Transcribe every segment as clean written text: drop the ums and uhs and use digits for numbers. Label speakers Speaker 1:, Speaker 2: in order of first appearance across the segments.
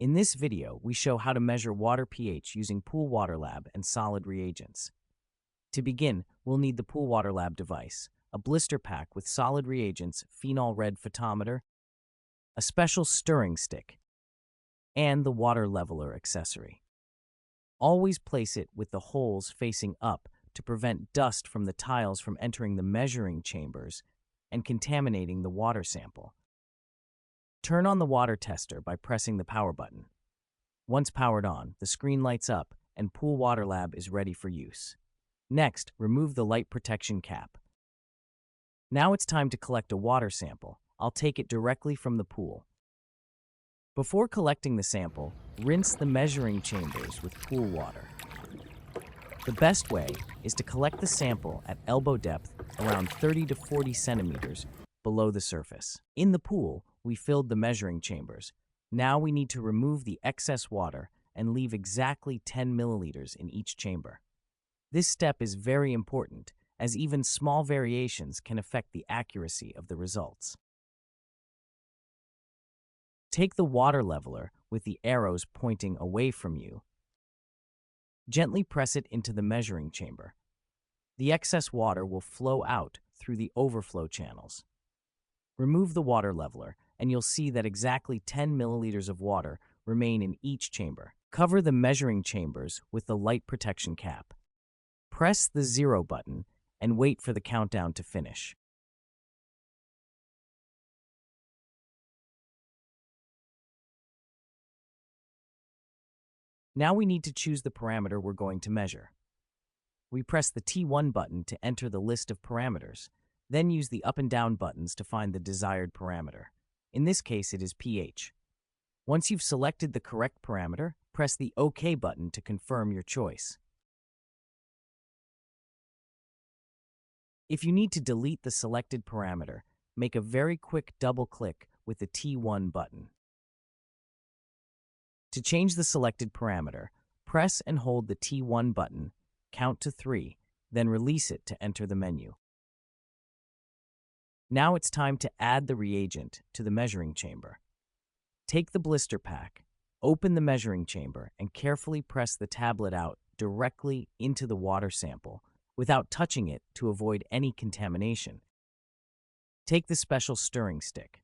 Speaker 1: In this video, we show how to measure water pH using PoolWaterLAB and solid reagents. To begin, we'll need the PoolWaterLAB device, a blister pack with solid reagents, phenol red photometer, a special stirring stick, and the water leveler accessory. Always place it with the holes facing up to prevent dust from the tiles from entering the measuring chambers and contaminating the water sample. Turn on the water tester by pressing the power button. Once powered on, the screen lights up and PoolWaterLAB is ready for use. Next, remove the light protection cap. Now it's time to collect a water sample. I'll take it directly from the pool. Before collecting the sample, rinse the measuring chambers with pool water. The best way is to collect the sample at elbow depth, around 30 to 40 centimeters below the surface. In the pool, we filled the measuring chambers. Now we need to remove the excess water and leave exactly 10 milliliters in each chamber. This step is very important, as even small variations can affect the accuracy of the results. Take the water leveler with the arrows pointing away from you. Gently press it into the measuring chamber. The excess water will flow out through the overflow channels. Remove the water leveler, and you'll see that exactly 10 milliliters of water remain in each chamber. Cover the measuring chambers with the light protection cap. Press the 0 button and wait for the countdown to finish. Now we need to choose the parameter we're going to measure. We press the T1 button to enter the list of parameters, then use the up and down buttons to find the desired parameter. In this case, it is pH. Once you've selected the correct parameter, press the OK button to confirm your choice. If you need to delete the selected parameter, make a very quick double click with the T1 button. To change the selected parameter, press and hold the T1 button, count to 3, then release it to enter the menu. Now it's time to add the reagent to the measuring chamber. Take the blister pack, open the measuring chamber, and carefully press the tablet out directly into the water sample without touching it to avoid any contamination. Take the special stirring stick.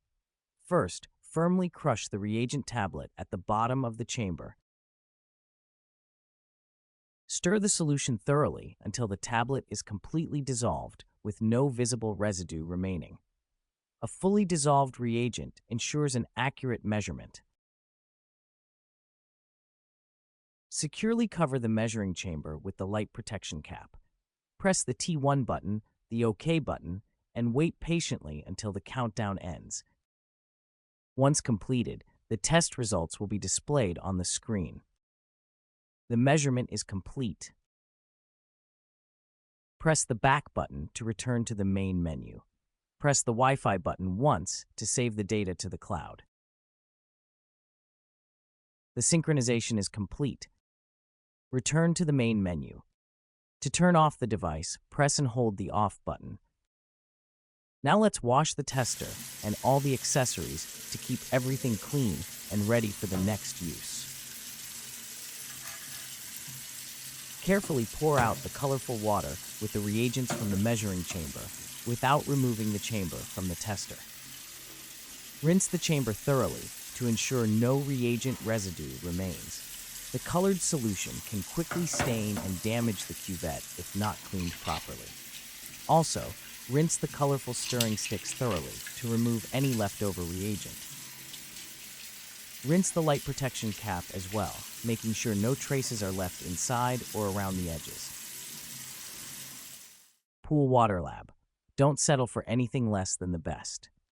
Speaker 1: First, firmly crush the reagent tablet at the bottom of the chamber. Stir the solution thoroughly until the tablet is completely dissolved with no visible residue remaining. A fully dissolved reagent ensures an accurate measurement. Securely cover the measuring chamber with the light protection cap. Press the T1 button, the OK button, and wait patiently until the countdown ends. Once completed, the test results will be displayed on the screen. The measurement is complete. Press the back button to return to the main menu. Press the Wi-Fi button once to save the data to the cloud. The synchronization is complete. Return to the main menu. To turn off the device, press and hold the off button. Now let's wash the tester and all the accessories to keep everything clean and ready for the next use. Carefully pour out the colorful water with the reagents from the measuring chamber without removing the chamber from the tester. Rinse the chamber thoroughly to ensure no reagent residue remains. The colored solution can quickly stain and damage the cuvette if not cleaned properly. Also, rinse the colorful stirring sticks thoroughly to remove any leftover reagent. Rinse the light protection cap as well, making sure no traces are left inside or around the edges. PoolWaterLAB. Don't settle for anything less than the best.